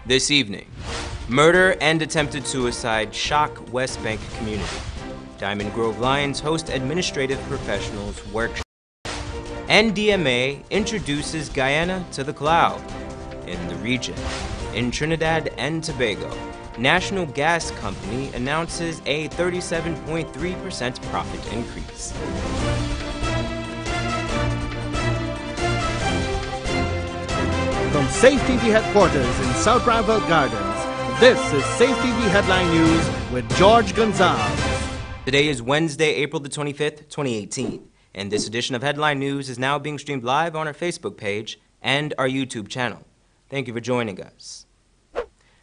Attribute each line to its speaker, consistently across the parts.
Speaker 1: This evening, murder and attempted suicide shock West Bank community. Diamond Grove Lions host administrative professionals workshop. NDMA introduces Guyana to the cloud. In the region, in Trinidad and Tobago, National Gas Company announces a 37.3% profit increase.
Speaker 2: From Safe TV headquarters in South Bramwell Gardens, this is Safe TV Headline News with George Gonzalez.
Speaker 1: Today is Wednesday, April the 25th, 2018, and this edition of Headline News is now being streamed live on our Facebook page and our YouTube channel. Thank you for joining us.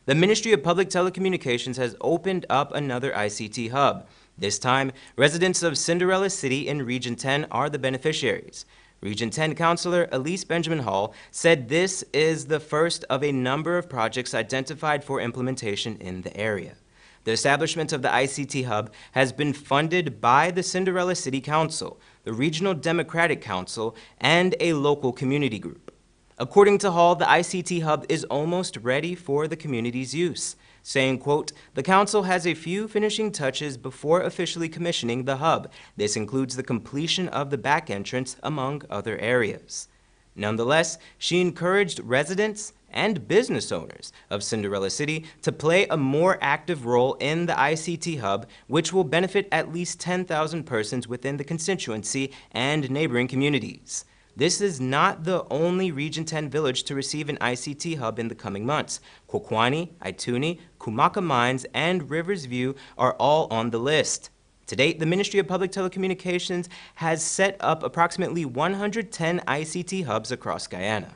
Speaker 1: The Ministry of Public Telecommunications has opened up another ICT hub. This time, residents of Cinderella City in Region 10 are the beneficiaries. Region 10 Councilor Elise Benjamin Hall said this is the first of a number of projects identified for implementation in the area. The establishment of the ICT Hub has been funded by the Cinderella City Council, the Regional Democratic Council, and a local community group. According to Hall, the ICT Hub is almost ready for the community's use, saying, quote, "The council has a few finishing touches before officially commissioning the hub. This includes the completion of the back entrance, among other areas." Nonetheless, she encouraged residents and business owners of Cinderella City to play a more active role in the ICT Hub, which will benefit at least 10,000 persons within the constituency and neighboring communities. This is not the only Region 10 village to receive an ICT hub in the coming months. Kwokwani, Ituni, Kumaka Mines, and Rivers View are all on the list. To date, the Ministry of Public Telecommunications has set up approximately 110 ICT hubs across Guyana.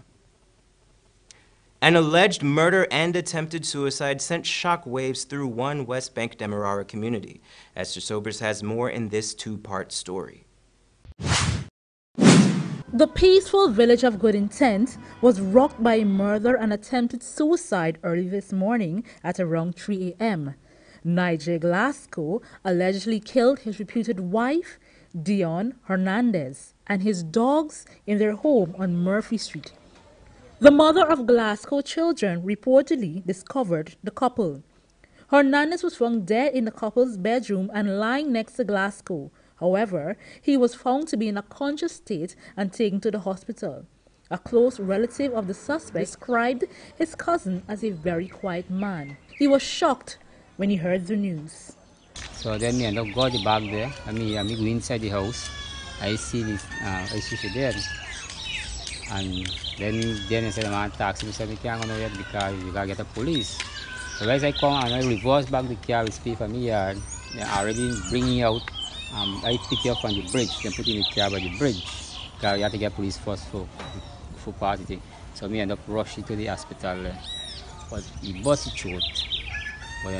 Speaker 1: An alleged murder and attempted suicide sent shockwaves through one West Bank Demerara community. Esther Sobers has more in this two-part story.
Speaker 3: The peaceful village of Good Intent was rocked by a murder and attempted suicide early this morning at around 3 a.m. Nigel Glasgow allegedly killed his reputed wife, Dion Hernandez, and his dogs in their home on Murphy Street. The mother of Glasgow's children reportedly discovered the couple. Hernandez was found dead in the couple's bedroom and lying next to Glasgow. However, he was found to be in a conscious state and taken to the hospital. A close relative of the suspect described his cousin as a very quiet man. He was shocked when he heard the news.
Speaker 4: So then me got the bag there, and me go inside the house. I see this, I see she there. And then I said, man, taxi, me said, me can't go yet because you gotta get the police. So as I come and I reverse back the car with speed from me yard, they already bringing out. I pick you up on the bridge, then put you in the car by the bridge. Because you have to get police first for party thing. So me end up rushing to the hospital. But he bust his throat. But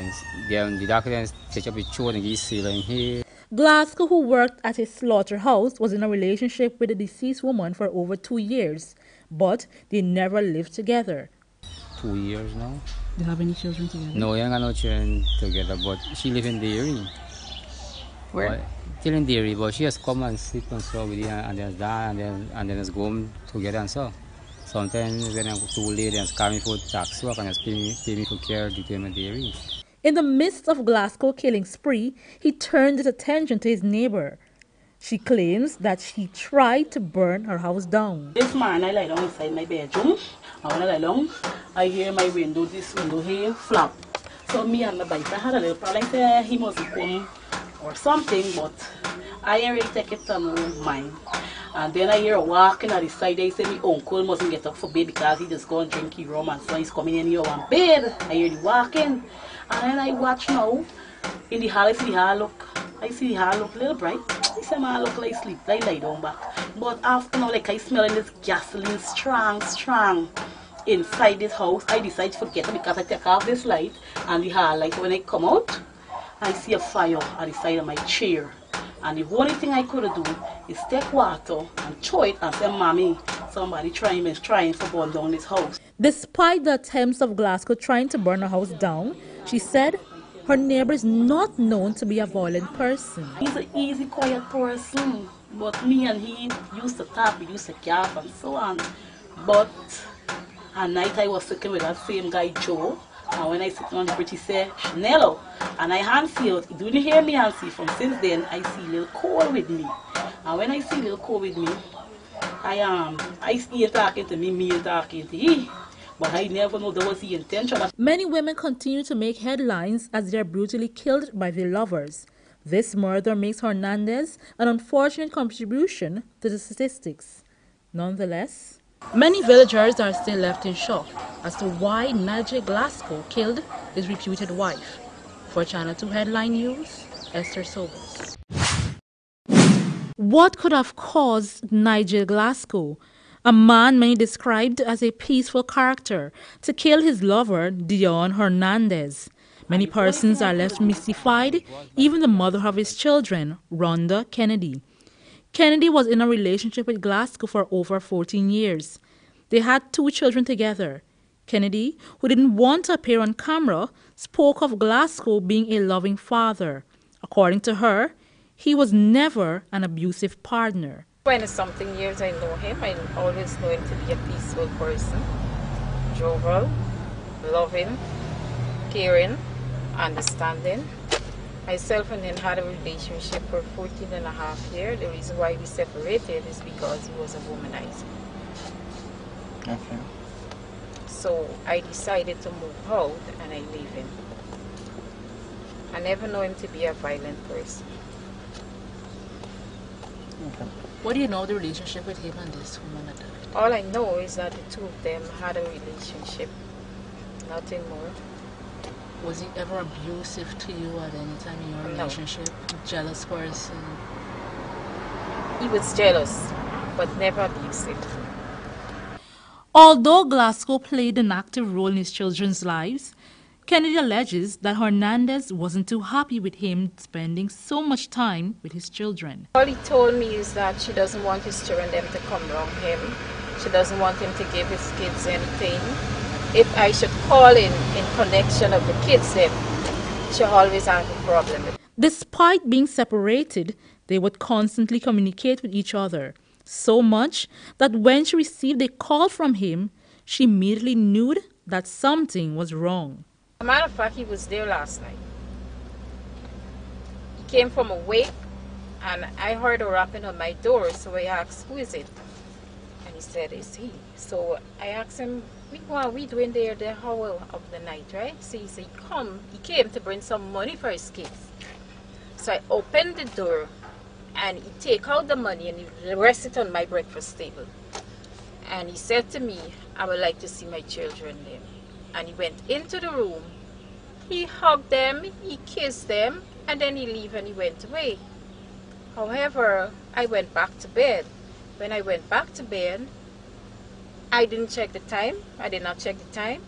Speaker 4: then the doctor then take up his throat and give saline here.
Speaker 3: Glasgow, who worked at a slaughterhouse, was in a relationship with the deceased woman for over 2 years. But they never lived together.
Speaker 4: 2 years now.
Speaker 3: Do you have any children together?
Speaker 4: No, I ain't got no children together, but she live in Dairy.
Speaker 3: Where?
Speaker 4: Still in Dairy, but she has come and sleep and so with you and then die and then just go home together and so. Sometimes when I'm too late and call me for tax work and just pay me for care due to him in Dairy.
Speaker 3: In the midst of Glasgow killing spree, he turned his attention to his neighbor. She claims that she tried to burn her house down.
Speaker 5: This morning I lie down inside my bedroom, and when I lie down, I hear my this window here flap. So me and my boyfriend had a little problem, like say he must come or something, but I ain't really take it on mind. And then I hear a walking at the side, they say my uncle mustn't get up for bed because he just go and drink his rum and so he's coming in here on bed. I hear the walking, and then I watch now, in the hall I see the hall look. I see the hall look a little bright. I say, man, I look like sleep, I lie down back. But after now, like I smelling this gasoline strong inside this house, I decide to forget it because I take off this light and the hall light. When I come out, I see a fire at the side of my chair. And the only thing I could do is take water and throw it and say, Mommy, somebody trying to burn down this house.
Speaker 3: Despite the attempts of Glasgow trying to burn her house down, she said her neighbor is not known to be a violent person.
Speaker 5: He's an easy, quiet person. But me and he used to talk, we used to laugh and so on. But And night I was sitting with that same guy Joe. And when I sit on the bridge, he said, Chanello. And I hand feel, he didn't hear me and see. From since then, I see little cold with me. And when I see little cold with me, I see talking to me talking to he. But I never know that was the intention.
Speaker 3: Many women continue to make headlines as they are brutally killed by their lovers. This murder makes Hernandez an unfortunate contribution to the statistics. Nonetheless, many villagers are still left in shock as to why Nigel Glasgow killed his reputed wife. For Channel 2 Headline News, Esther Sobers. What could have caused Nigel Glasgow, a man many described as a peaceful character, to kill his lover, Dion Hernandez? Many persons are left mystified, even the mother of his children, Rhonda Kennedy. Kennedy was in a relationship with Glasgow for over 14 years. They had 2 children together. Kennedy, who didn't want to appear on camera, spoke of Glasgow being a loving father. According to her, he was never an abusive partner.
Speaker 6: 20-something years I know him. I always know him to be a peaceful person, jovial, loving, caring, understanding. Myself and him had a relationship for 14 and a half years. The reason why we separated is because he was a womanizer.
Speaker 1: Okay.
Speaker 6: So I decided to move out and I leave him. I never know him to be a violent person.
Speaker 1: Okay.
Speaker 3: What do you know of the relationship with him and this woman that died?
Speaker 6: All I know is that the 2 of them had a relationship. Nothing more.
Speaker 3: Was he ever abusive to you at any time in your
Speaker 6: No.
Speaker 3: relationship? Jealous person?
Speaker 6: He was jealous, but never abusive.
Speaker 3: Although Glasgow played an active role in his children's lives, Kennedy alleges that Hernandez wasn't too happy with him spending so much time with his children.
Speaker 6: All he told me is that she doesn't want his children them to come around him. She doesn't want him to give his kids anything. If I should call in connection of the kids, then she always have a problem.
Speaker 3: Despite being separated, they would constantly communicate with each other, so much that when she received a call from him, she immediately knew that something was wrong.
Speaker 6: As a matter of fact, he was there last night. He came from away, and I heard a rapping on my door, so I asked, who is it? And he said, it's he. So I asked him, what are we doing there the hour of the night, right? So he said, he came to bring some money for his kids. So I opened the door, and he take out the money and he rest it on my breakfast table. And he said to me, I would like to see my children there. And he went into the room, he hugged them, he kissed them, and then he left and he went away. However, I went back to bed. When I went back to bed, I didn't check the time. I did not check the time,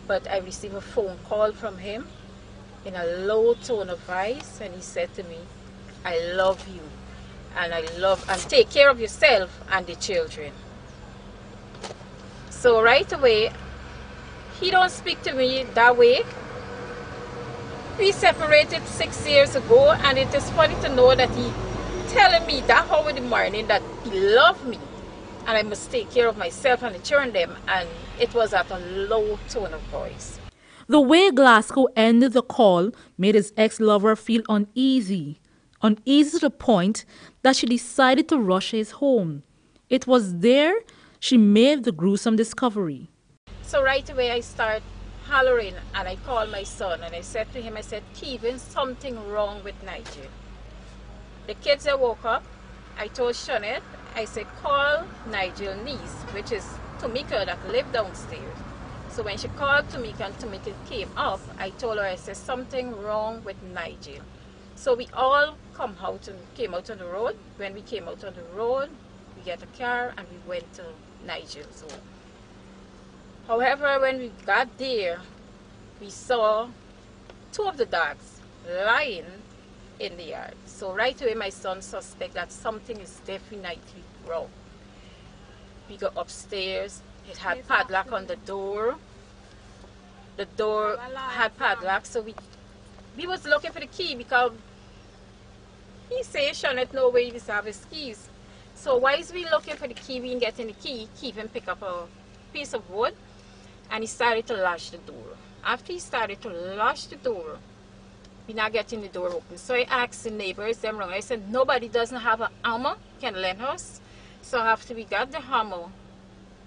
Speaker 6: but I received a phone call from him in a low tone of voice, and he said to me, I love you, and take care of yourself and the children. So right away, he don't speak to me that way. We separated 6 years ago, and it is funny to know that he telling me that hour in the morning that he loved me and I must take care of myself and the children, and it was at a low tone of voice.
Speaker 3: The way Glasgow ended the call made his ex-lover feel uneasy to the point that she decided to rush his home. It was there she made the gruesome discovery.
Speaker 6: So right away I start hollering, and I called my son and I said to him, I said, Kevin, something wrong with Nigel. The kids they woke up. I told Shanet, I said, call Nigel's niece, which is Tamika, that lived downstairs. So when she called Tamika and Tamika came up, I told her, I said, something wrong with Nigel. So we all came out on the road. When we came out on the road, we got a car and we went to Nigel's home. However, when we got there, we saw 2 of the dogs lying in the yard. So right away, my son suspect that something is definitely wrong. We go upstairs. It had padlock on the door. The door had padlock, so we was looking for the key because he said Shanet no way he have his keys. So while we looking for the key, we getting the key, Kevin pick up a piece of wood and he started to latch the door. After he started to latch the door, we not getting the door open. So I asked the neighbors, them wrong. I said, nobody doesn't have a hammer, can lend us. So after we got the hammer,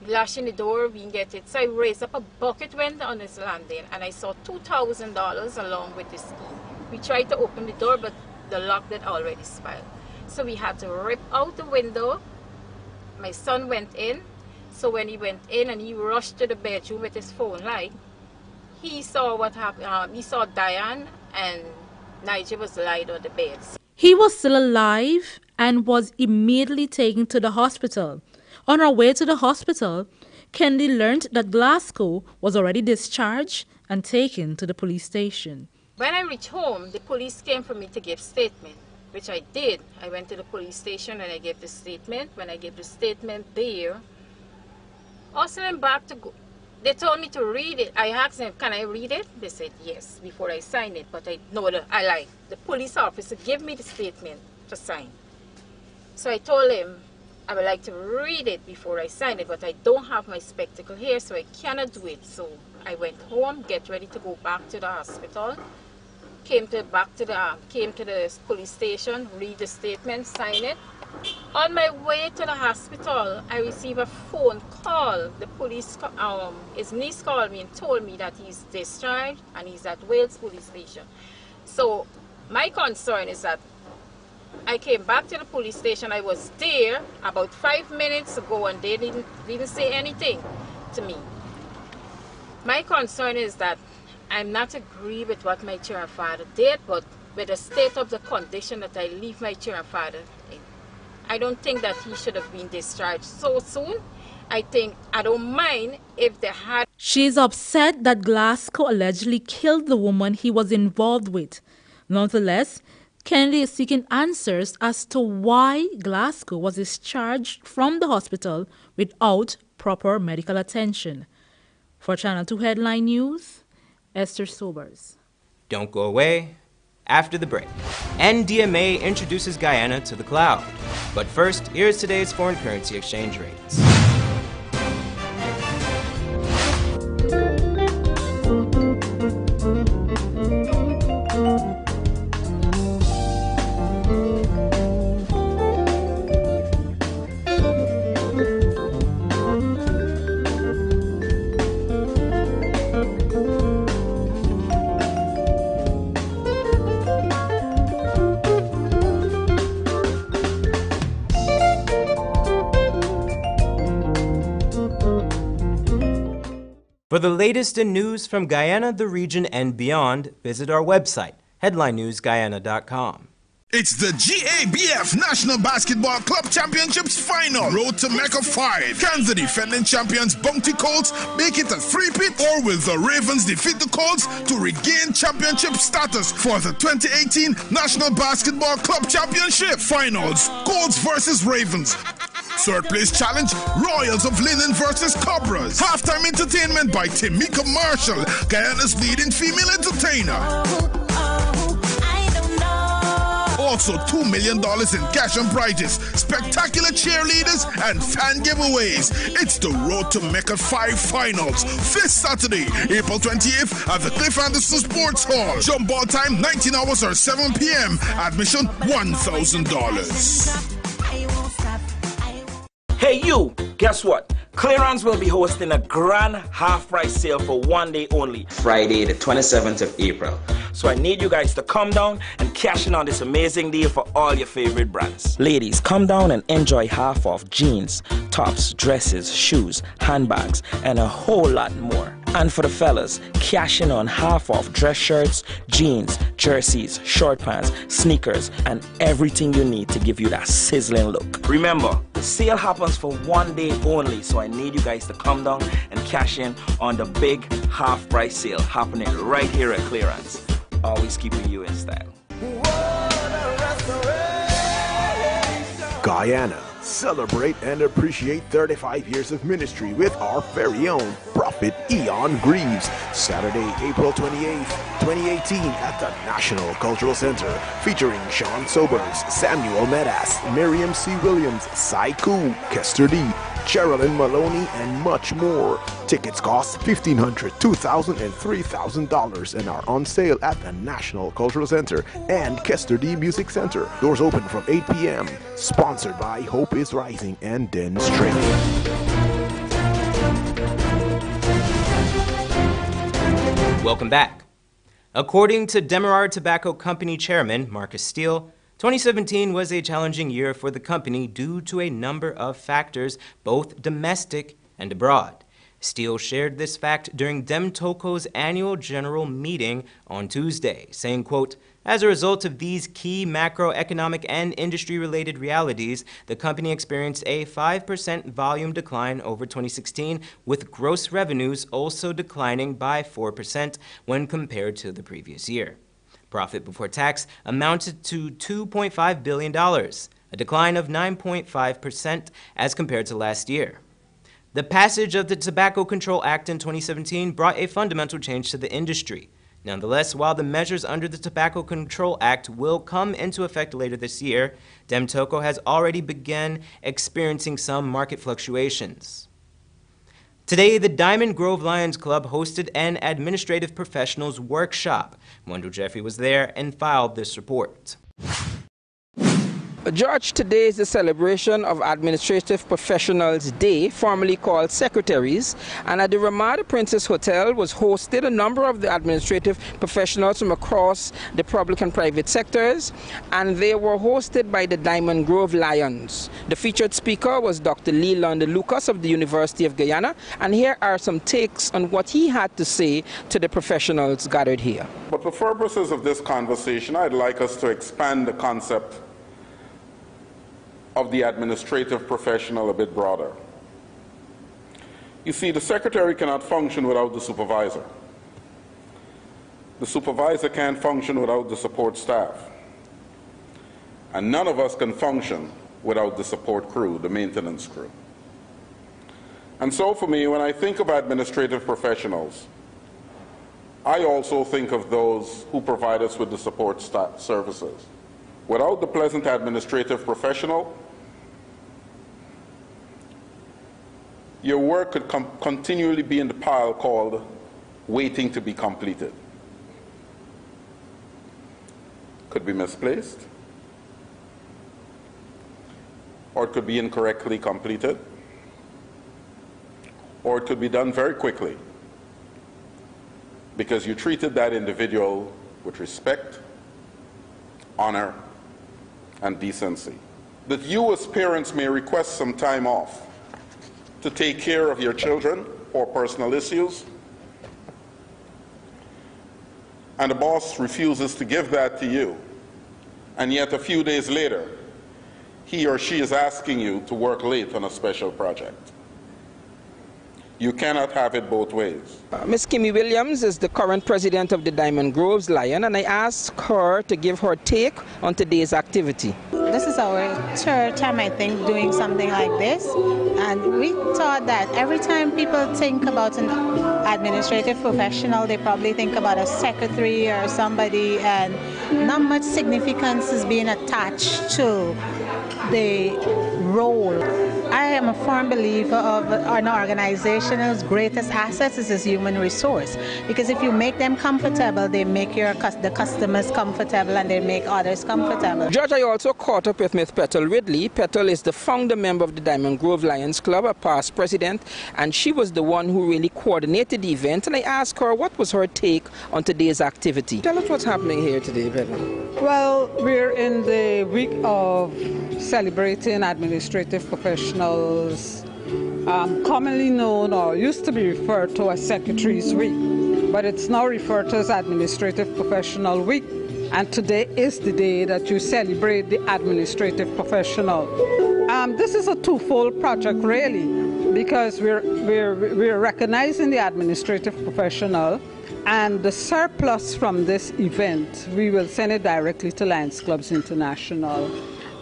Speaker 6: lashing the door, we can get it. So I raised up a bucket, went on his landing, and I saw $2,000 along with this key. We tried to open the door, but the lock had already spoiled. So we had to rip out the window. My son went in. So when he went in and he rushed to the bedroom with his phone light, he saw what happened. He saw Diane and Nigel was lying on the bed.
Speaker 3: He was still alive and was immediately taken to the hospital. On our way to the hospital, Kennedy learned that Glasgow was already discharged and taken to the police station.
Speaker 6: When I reached home, the police came for me to give statement, which I did. I went to the police station and I gave the statement. When I gave the statement there, also I'm back to go. They told me to read it. I asked them, can I read it? They said yes, before I signed it. But I lied. The police officer gave me the statement to sign. So I told him I would like to read it before I sign it, but I don't have my spectacle here, so I cannot do it. So I went home, get ready to go back to the hospital. Came to the police station, read the statement, sign it. On my way to the hospital, I received a phone call. The police, his niece called me and told me that he's discharged and he's at Wales police station. So my concern is that I came back to the police station. I was there about 5 minutes ago and they didn't say anything to me. My concern is that I'm not agree with what my children father did, but with the state of the condition that I leave my children father in, I don't think that he should have been discharged so soon. I don't mind if they had.
Speaker 3: She is upset that Glasgow allegedly killed the woman he was involved with. Nonetheless, Kennedy is seeking answers as to why Glasgow was discharged from the hospital without proper medical attention. For Channel 2 Headline News, Esther Sobers.
Speaker 1: Don't go away. After the break, NDMA introduces Guyana to the cloud. But first, here's today's foreign currency exchange rates. For the latest in news from Guyana, the region, and beyond, visit our website, headlinenewsguyana.com.
Speaker 7: It's the GABF National Basketball Club Championships Final. Road to Mecca 5. Can the defending champions Bounty Colts make it a three-peat? Or will the Ravens defeat the Colts to regain championship status for the 2018 National Basketball Club Championship Finals? Colts versus Ravens. Third place challenge, Royals of Linen versus Cobras. Halftime entertainment by Tamika Marshall, Guyana's leading female entertainer. Also $2 million in cash and prizes, spectacular cheerleaders, and fan giveaways. It's the Road to Mecca 5 Finals, this Saturday, April 28th at the Cliff Anderson Sports Hall. Jump ball time 19 hours or 7 p.m. Admission $1,000.
Speaker 8: Hey you, guess what? Clearance will be hosting a grand half-price sale for one day only.
Speaker 1: Friday, the 27th of April.
Speaker 8: So I need you guys to come down and cash in on this amazing deal for all your favorite brands. Ladies, come down and enjoy half off jeans, tops, dresses, shoes, handbags, and a whole lot more. And for the fellas, cash in on half off dress shirts, jeans, jerseys, short pants, sneakers, and everything you need to give you that sizzling look. Remember, the sale happens for one day only, so I need you guys to come down and cash in on the big half price sale happening right here at Clearance. Always keeping you in style.
Speaker 9: Guyana, celebrate and appreciate 35 years of ministry with our very own Prophet Eon Greaves. Saturday, April 28th, 2018 at the National Cultural Center, featuring Sean Sobers, Samuel Medas, Miriam C. Williams, Saiku, Kester D, Sherilyn Maloney, and much more. Tickets cost $1,500, $2,000, and $3,000 and are on sale at the National Cultural Center and Kester D Music Center. Doors open from 8 p.m. Sponsored by Hope is Rising and Den's Trading.
Speaker 1: Welcome back. According to Demerara Tobacco Company Chairman Marcus Steele, 2017 was a challenging year for the company due to a number of factors, both domestic and abroad. Steele shared this fact during DemToco's annual general meeting on Tuesday, saying, quote, "As a result of these key macroeconomic and industry-related realities, the company experienced a 5% volume decline over 2016, with gross revenues also declining by 4% when compared to the previous year. Profit before tax amounted to $2.5 billion, a decline of 9.5% as compared to last year. The passage of the Tobacco Control Act in 2017 brought a fundamental change to the industry. Nonetheless, while the measures under the Tobacco Control Act will come into effect later this year, DemToco has already begun experiencing some market fluctuations. Today, the Diamond Grove Lions Club hosted an administrative professionals workshop. Wendell Jeffrey was there and filed this report.
Speaker 10: George, today is the celebration of Administrative Professionals Day, formerly called Secretaries, and at the Ramada Princess Hotel was hosted a number of the administrative professionals from across the public and private sectors, and they were hosted by the Diamond Grove Lions. The featured speaker was Dr. Leland Lucas of the University of Guyana, and here are some takes on what he had to say to the professionals gathered here.
Speaker 11: But for purposes of this conversation, I'd like us to expand the concept of the administrative professional a bit broader. You see, the secretary cannot function without the supervisor. The supervisor can't function without the support staff. And none of us can function without the support crew, the maintenance crew. And so for me, when I think of administrative professionals, I also think of those who provide us with the support staff services. Without the pleasant administrative professional, your work could continually be in the pile called waiting to be completed. Could be misplaced, or it could be incorrectly completed, or it could be done very quickly because you treated that individual with respect, honor, and decency. That you as parents may request some time off to take care of your children or personal issues, and the boss refuses to give that to you, and yet a few days later, he or she is asking you to work late on a special project. You cannot have it both ways.
Speaker 10: Ms. Kimmy Williams is the current president of the Diamond Groves Lion, and I asked her to give her take on today's activity.
Speaker 12: This is our third time, I think, doing something like this, and we thought that every time people think about an administrative professional, they probably think about a secretary or somebody, and not much significance is being attached to the role. I am a firm believer of an organization's greatest assets is its human resource, because if you make them comfortable, they make the customers comfortable, and they make others comfortable.
Speaker 10: George, I also caught up with Ms. Petal Ridley. Petal is the founder member of the Diamond Grove Lions Club, a past president, and she was the one who really coordinated the event, and I asked her what was her take on today's activity. Tell us what's happening here today, Petal.
Speaker 13: Well, we're in the week of celebrating administrative professionals, commonly known or used to be referred to as Secretaries Week, but it's now referred to as Administrative Professional Week, and today is the day that you celebrate the administrative professional. This is a twofold project, really, because we're recognizing the administrative professional, and the surplus from this event, we will send it directly to Lions Clubs International,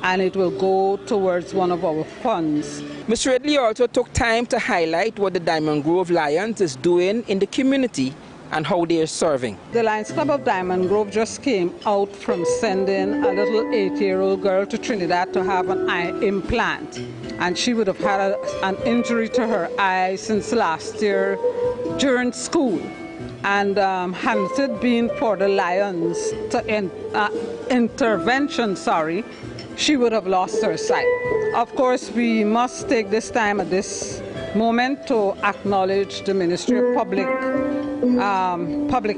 Speaker 13: and it will go towards one of our funds.
Speaker 10: Ms. Ridley also took time to highlight what the Diamond Grove Lions is doing in the community and how they're serving.
Speaker 13: The Lions Club of Diamond Grove just came out from sending a little 8-year-old girl to Trinidad to have an eye implant. And she would have had an injury to her eye since last year during school. And had it been for the Lions intervention, she would have lost her sight. Of course, we must take this time at this moment to acknowledge the Ministry of Public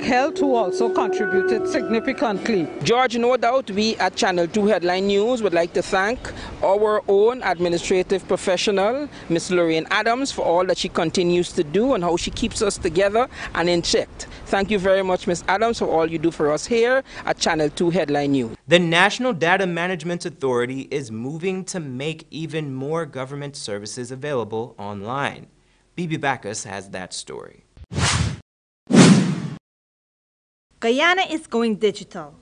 Speaker 13: Health, who also contributed significantly.
Speaker 10: George, no doubt we at Channel 2 Headline News would like to thank our own administrative professional, Miss Lorraine Adams, for all that she continues to do and how she keeps us together and in check. Thank you very much, Ms. Adams, for all you do for us here at Channel 2 Headline News.
Speaker 1: The National Data Management Authority is moving to make even more government services available online. Bibi Bacchus has that story.
Speaker 14: Guyana is going digital.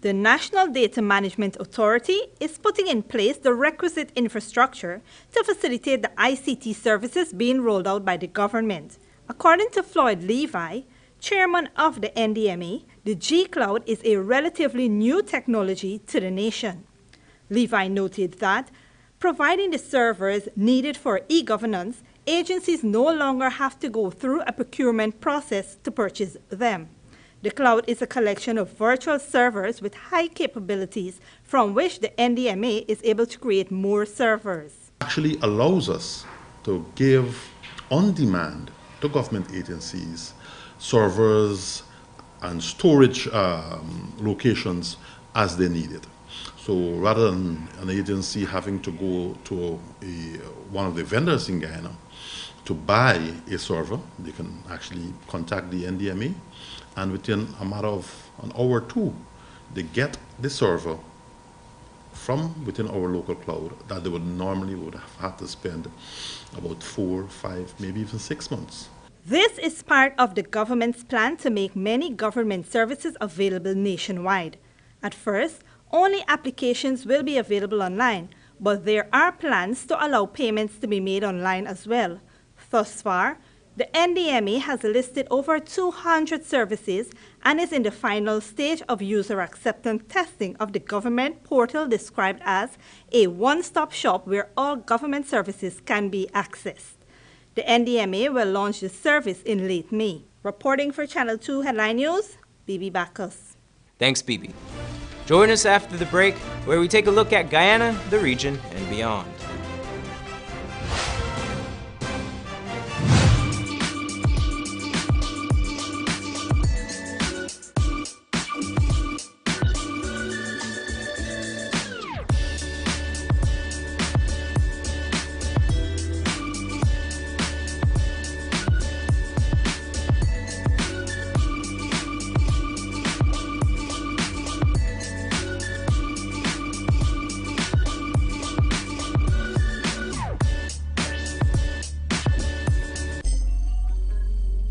Speaker 14: The National Data Management Authority is putting in place the requisite infrastructure to facilitate the ICT services being rolled out by the government. According to Floyd Levi, chairman of the NDMA, the G-Cloud is a relatively new technology to the nation. Levi noted that, providing the servers needed for e-governance, agencies no longer have to go through a procurement process to purchase them. The cloud is a collection of virtual servers with high capabilities from which the NDMA is able to create more servers.
Speaker 15: Actually allows us to give on demand to government agencies servers and storage locations as they need it. So rather than an agency having to go to one of the vendors in Guyana to buy a server, they can actually contact the NDMA, and within a matter of an hour or two, they get the server from within our local cloud that they would have had to spend about 4, 5, maybe even 6 months.
Speaker 14: This is part of the government's plan to make many government services available nationwide. At first, only applications will be available online, but there are plans to allow payments to be made online as well. Thus far, the NDMA has listed over 200 services and is in the final stage of user acceptance testing of the government portal described as a one-stop shop where all government services can be accessed. The NDMA will launch the service in late May. Reporting for Channel 2 Headline News, Bibi Bacchus.
Speaker 1: Thanks, Bibi. Join us after the break, where we take a look at Guyana, the region, and beyond.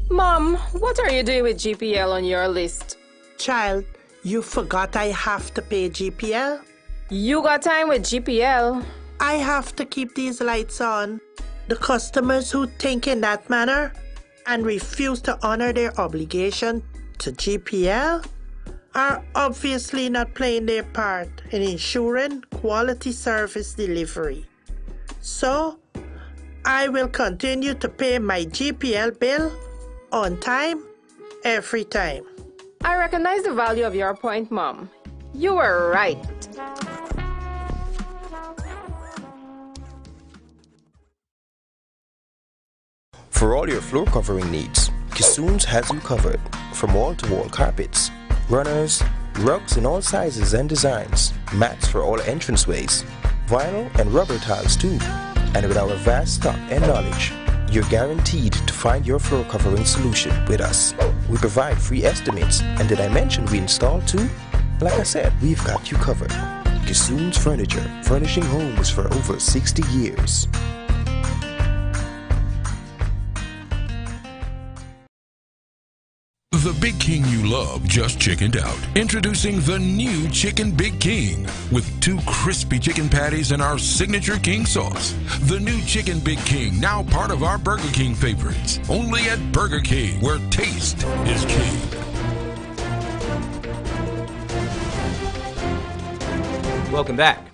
Speaker 16: Mom, what are you doing with GPL on your list?
Speaker 17: Child, you forgot I have to pay GPL?
Speaker 16: You got time with GPL?
Speaker 17: I have to keep these lights on. The customers who think in that manner and refuse to honor their obligation to GPL are obviously not playing their part in ensuring quality service delivery. So, I will continue to pay my GPL bill on time, every time.
Speaker 16: I recognize the value of your point, Mom. You were right.
Speaker 18: For all your floor covering needs, Kissoons has you covered. From wall-to-wall carpets, runners, rugs in all sizes and designs, mats for all entranceways, vinyl and rubber tiles too. And with our vast stock and knowledge, you're guaranteed to find your floor covering solution with us. We provide free estimates, and did I mention we install too? Like I said, we've got you covered. Kissoons Furniture, furnishing homes for over 60 years.
Speaker 19: The Big King you love just chickened out. Introducing the new Chicken Big King with 2 crispy chicken patties and our signature King sauce. The new Chicken Big King, now part of our Burger King favorites. Only at Burger King, where taste is king.
Speaker 1: Welcome back.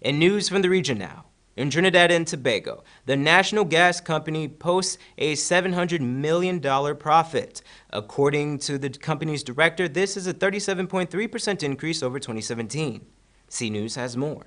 Speaker 1: In news from the region now. In Trinidad and Tobago, the national gas company posts a $700 million profit. According to the company's director, this is a 37.3% increase over 2017. C News has more.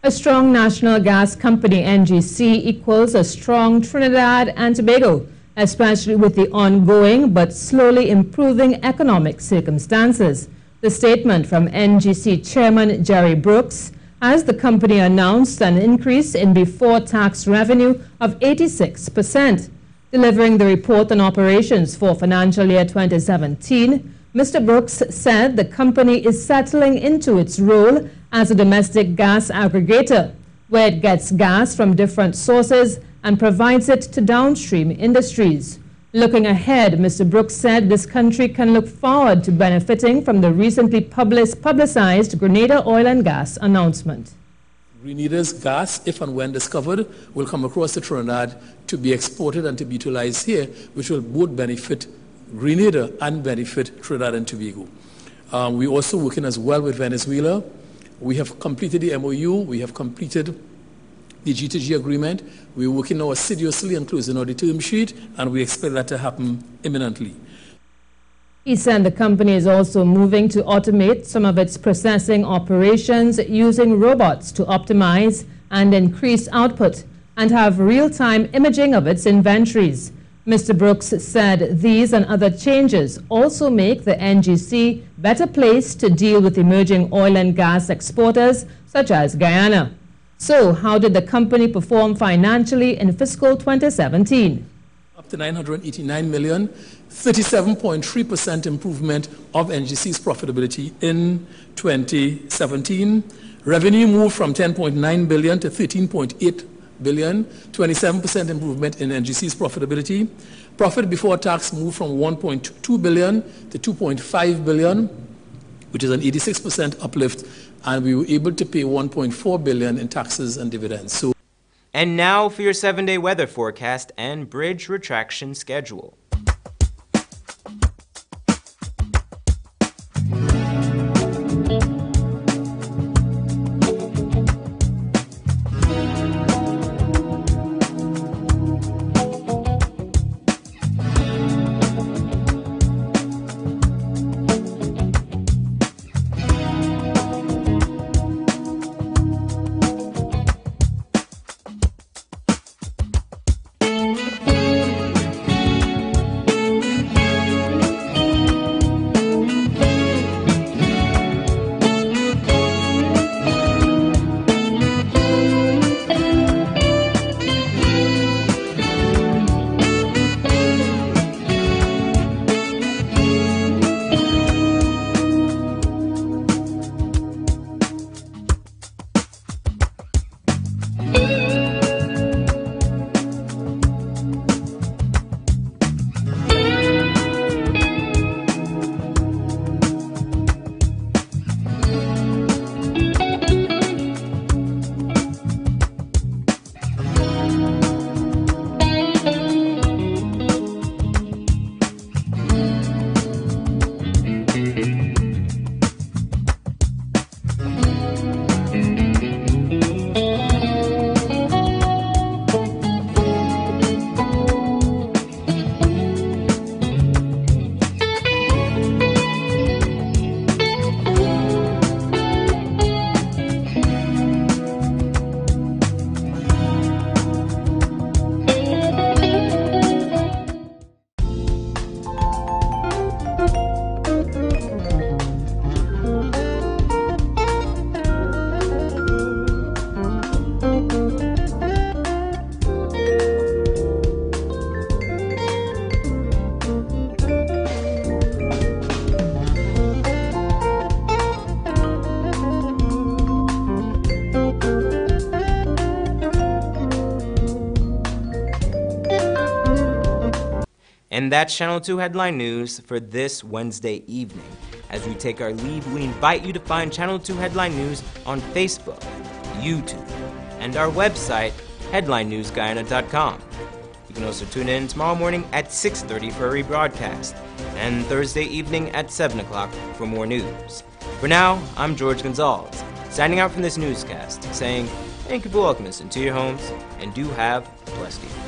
Speaker 20: A strong national gas company, NGC, equals a strong Trinidad and Tobago, especially with the ongoing but slowly improving economic circumstances. The statement from NGC Chairman Jerry Brooks as the company announced an increase in before-tax revenue of 86%. Delivering the report on operations for financial year 2017, Mr. Brooks said the company is settling into its role as a domestic gas aggregator, where it gets gas from different sources and provides it to downstream industries. Looking ahead, Mr. Brooks said this country can look forward to benefiting from the recently publicized Grenada oil and gas announcement.
Speaker 21: Grenada's gas, if and when discovered, will come across to Trinidad to be exported and to be utilized here, which will both benefit Grenada and benefit Trinidad and Tobago. We're also working as well with Venezuela. We have completed the MOU. We have completed the G2G agreement. We're working now assiduously on closing out the term sheet, and we expect that to happen imminently.
Speaker 20: He said the company is also moving to automate some of its processing operations using robots to optimize and increase output and have real-time imaging of its inventories. Mr. Brooks said these and other changes also make the NGC better placed to deal with emerging oil and gas exporters such as Guyana. So, how did the company perform financially in fiscal 2017?
Speaker 21: Up to $989 million, 37.3% improvement of NGC's profitability in 2017. Revenue moved from $10.9 billion to $13.8 billion, 27% improvement in NGC's profitability. Profit before tax moved from $1.2 billion to $2.5 billion, which is an 86% uplift, and we were able to pay $1.4 billion in taxes and dividends.
Speaker 1: And now for your 7-day weather forecast and bridge retraction schedule. And that's Channel 2 Headline News for this Wednesday evening. As we take our leave, we invite you to find Channel 2 Headline News on Facebook, YouTube, and our website, headlinenewsguyana.com. You can also tune in tomorrow morning at 6:30 for a rebroadcast, and Thursday evening at 7 o'clock for more news. For now, I'm George Gonzalez, signing out from this newscast, saying thank you for welcoming us into your homes, and do have a blessed evening.